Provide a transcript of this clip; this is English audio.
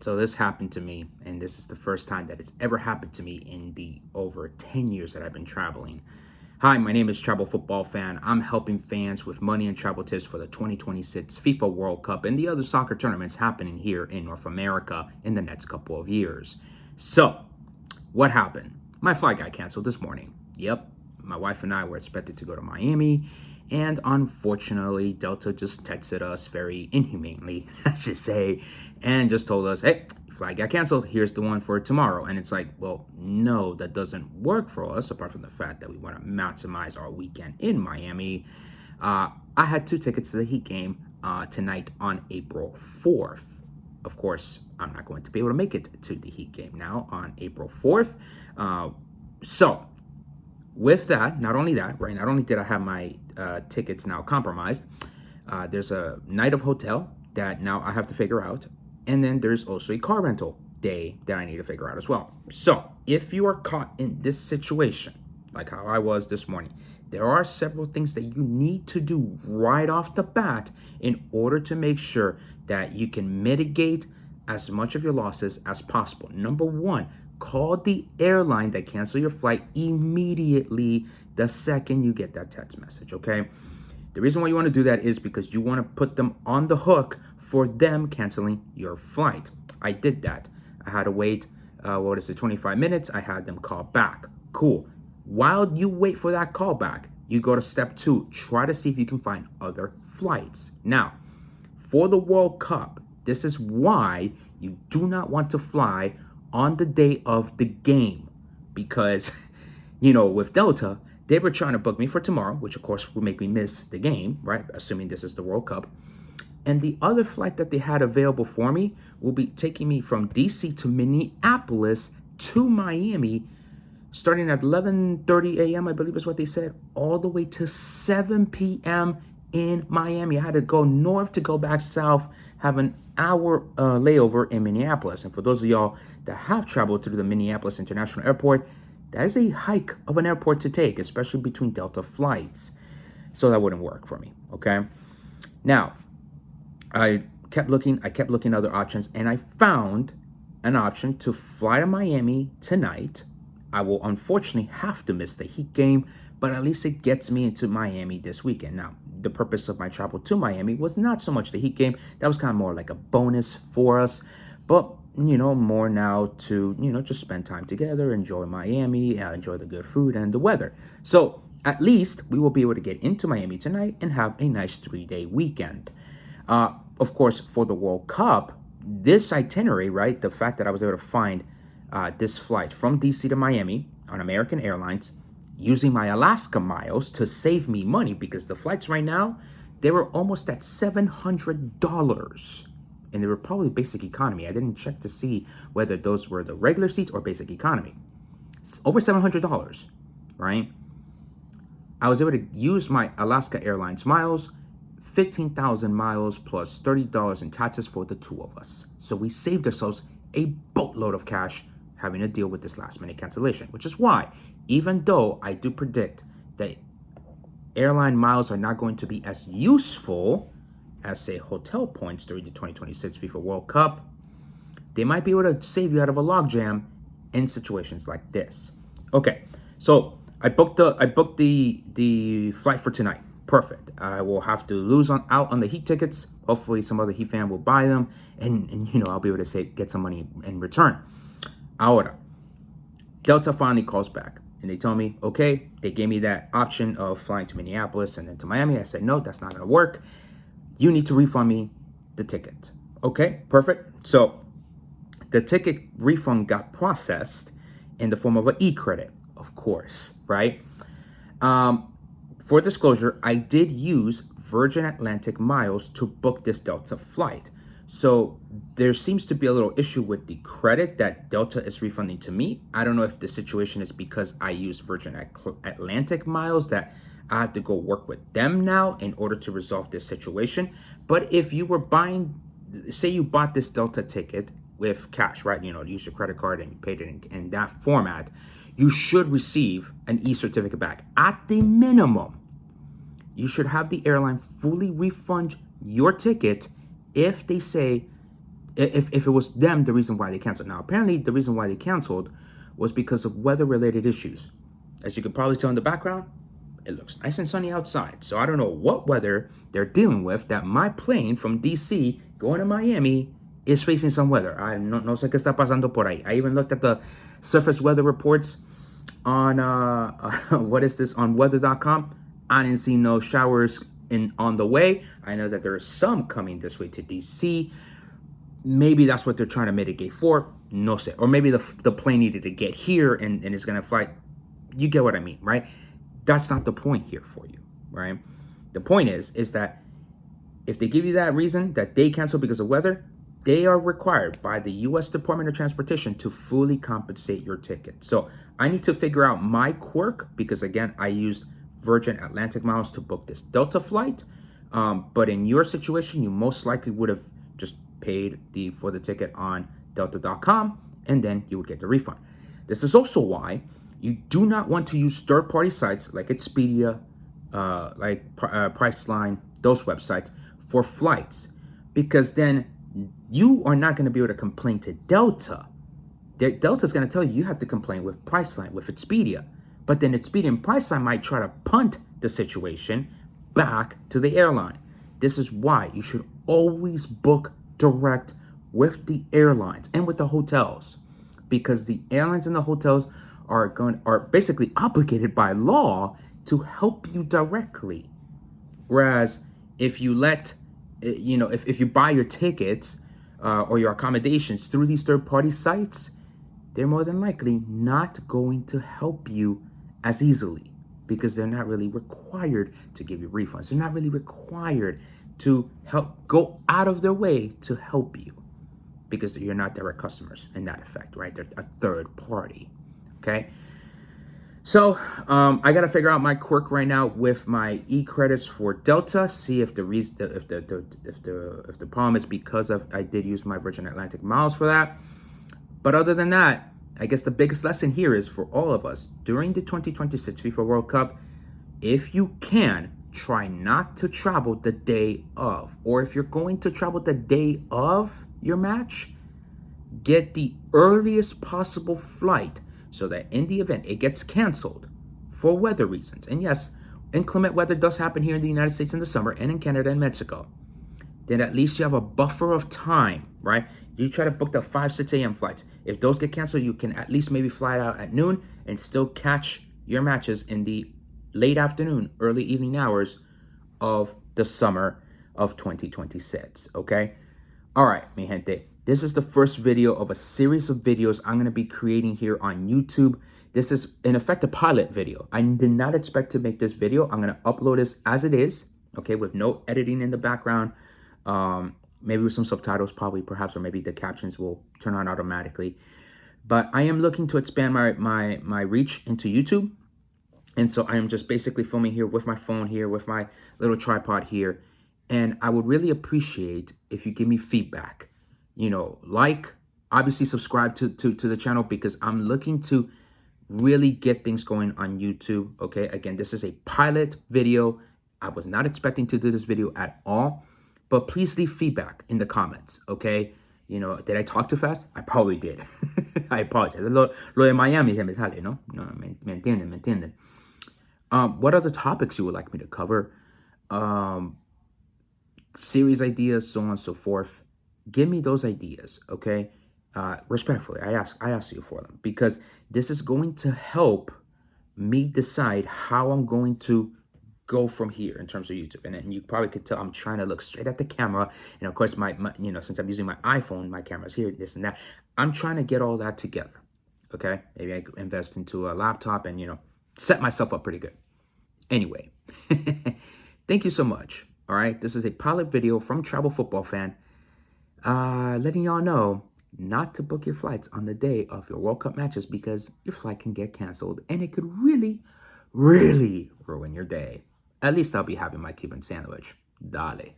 So this happened to me, and this is the first time that it's ever happened to me in the over 10 years that I've been traveling. Hi, my name is Travel Football Fan. I'm helping fans with money and travel tips for the 2026 FIFA World Cup and the other soccer tournaments happening here in North America in the next couple of years. So, what happened? My flight got canceled this morning. Yep, my wife and I were expected to go to Miami, and unfortunately, Delta just texted us very inhumanely, I should say, and just told us, hey, flight got canceled. Here's the one for tomorrow. And it's like, well, no, that doesn't work for us, apart from the fact that we want to maximize our weekend in Miami. I had 2 tickets to the Heat game tonight on April 4th. Of course, I'm not going to be able to make it to the Heat game now on April 4th. So, with that, not only that, right, not only did I have my tickets now compromised, there's a night of hotel that now I have to figure out. And then there's also a car rental day that I need to figure out as well. So if you are caught in this situation, like how I was this morning, there are several things that you need to do right off the bat in order to make sure that you can mitigate as much of your losses as possible. Number one, call the airline that canceled your flight immediately the second you get that text message, okay? The reason why you want to do that is because you want to put them on the hook for them canceling your flight. I did that. I had to wait, 25 minutes. I had them call back. Cool. While you wait for that call back, you go to step 2. Try to see if you can find other flights. Now, for the World Cup, this is why you do not want to fly on the day of the game. Because, with Delta, they were trying to book me for tomorrow, which of course would make me miss the game, right? Assuming this is the World Cup. And the other flight that they had available for me will be taking me from DC to Minneapolis to Miami, starting at 11:30 a.m., I believe is what they said, all the way to 7 p.m. in Miami. I had to go north to go back south, have an hour layover in Minneapolis. And for those of y'all that have traveled through the Minneapolis International Airport, that is a hike of an airport to take, especially between Delta flights. So that wouldn't work for me, okay? Now, I kept looking other options, and I found an option to fly to Miami tonight. I will unfortunately have to miss the Heat game, but at least it gets me into Miami this weekend. Now, the purpose of my travel to Miami was not so much the Heat game. That was kind of more like a bonus for us, but more now to, just spend time together, enjoy Miami, enjoy the good food and the weather. So at least we will be able to get into Miami tonight and have a nice 3-day weekend. Of course, for the World Cup, this itinerary, right, the fact that I was able to find this flight from DC to Miami on American Airlines using my Alaska miles to save me money, because the flights right now, they were almost at $700. And they were probably basic economy. I didn't check to see whether those were the regular seats or basic economy. It's over $700, right? I was able to use my Alaska Airlines miles, 15,000 miles plus $30 in taxes for the two of us. So we saved ourselves a boatload of cash having to deal with this last minute cancellation, which is why, even though I do predict that airline miles are not going to be as useful as, say, hotel points during the 2026 FIFA World Cup, they might be able to save you out of a logjam in situations like this. Okay, so I booked the flight for tonight. Perfect. I will have to lose out on the Heat tickets. Hopefully, some other Heat fan will buy them, and I'll be able to get some money in return. Ahora, Delta finally calls back, and they tell me, okay, they gave me that option of flying to Minneapolis and then to Miami. I said, no, that's not going to work. You need to refund me the ticket. Okay, perfect. So the ticket refund got processed in the form of an e-credit, of course, right? For disclosure, I did use Virgin Atlantic miles to book this Delta flight. So there seems to be a little issue with the credit that Delta is refunding to me. I don't know if the situation is because I used Virgin Atlantic miles that I have to go work with them now in order to resolve this situation. But if you were buying, say you bought this Delta ticket with cash, right? Use your credit card and you paid it in that format, you should receive an e-certificate back. At the minimum, you should have the airline fully refund your ticket if they say if it was them, the reason why they canceled. Now, apparently, the reason why they canceled was because of weather-related issues. As you can probably tell in the background, it looks nice and sunny outside. So I don't know what weather they're dealing with that my plane from DC going to Miami is facing some weather. I no sé qué está pasando por ahí. I even looked at the surface weather reports on what is this, on weather.com. I didn't see no showers on the way. I know that there are some coming this way to DC. Maybe that's what they're trying to mitigate for. No sé. Or maybe the plane needed to get here and it's going to fly. You get what I mean, right? That's not the point here for you, right? The point is that if they give you that reason that they cancel because of weather, they are required by the U.S. Department of Transportation to fully compensate your ticket. So I need to figure out my quirk because, again, I used Virgin Atlantic miles to book this Delta flight. But in your situation, you most likely would have just paid for the ticket on delta.com and then you would get the refund. This is also why you do not want to use third-party sites like Expedia, like Priceline, those websites for flights, because then you are not going to be able to complain to Delta. Delta is going to tell you have to complain with Priceline, with Expedia. But then Expedia and Priceline might try to punt the situation back to the airline. This is why you should always book direct with the airlines and with the hotels, because the airlines and the hotels are basically obligated by law to help you directly. Whereas if you if you buy your tickets or your accommodations through these third-party sites, they're more than likely not going to help you as easily because they're not really required to give you refunds. They're not really required to help go out of their way to help you because you're not direct customers in that effect, right? They're a third party. Okay, so I gotta figure out my quirk right now with my e-credits for Delta. See if the problem is because I did use my Virgin Atlantic miles for that. But other than that, I guess the biggest lesson here is for all of us during the 2026 FIFA World Cup. If you can, try not to travel the day of, or if you're going to travel the day of your match, get the earliest possible flight, so that in the event it gets canceled for weather reasons, and yes, inclement weather does happen here in the United States in the summer and in Canada and Mexico, then at least you have a buffer of time, right? You try to book the 5, 6 a.m. flights. If those get canceled, you can at least maybe fly out at noon and still catch your matches in the late afternoon, early evening hours of the summer of 2026, okay? All right, mi gente. This is the first video of a series of videos I'm going to be creating here on YouTube. This is, in effect, a pilot video. I did not expect to make this video. I'm going to upload this as it is, okay, with no editing in the background. Maybe with some subtitles, probably, perhaps, or maybe the captions will turn on automatically. But I am looking to expand my reach into YouTube. And so I am just basically filming here with my phone here, with my little tripod here. And I would really appreciate if you give me feedback. Obviously subscribe to the channel, because I'm looking to really get things going on YouTube. Okay, again, this is a pilot video. I was not expecting to do this video at all, but please leave feedback in the comments. Okay, did I talk too fast? I probably did. I apologize. Lo de Miami se me sale, ¿no? No, me entienden. What other topics you would like me to cover? Series ideas, so on and so forth. Give me those ideas, okay? Respectfully, I ask you for them, because this is going to help me decide how I'm going to go from here in terms of YouTube. And you probably could tell I'm trying to look straight at the camera. And of course, my since I'm using my iPhone, my camera's here, this and that. I'm trying to get all that together, okay? Maybe I could invest into a laptop and, set myself up pretty good. Anyway, thank you so much, all right? This is a pilot video from Travel Football Fan, letting y'all know not to book your flights on the day of your World Cup matches, because your flight can get canceled and it could really, really ruin your day. At least I'll be having my Cuban sandwich. Dale.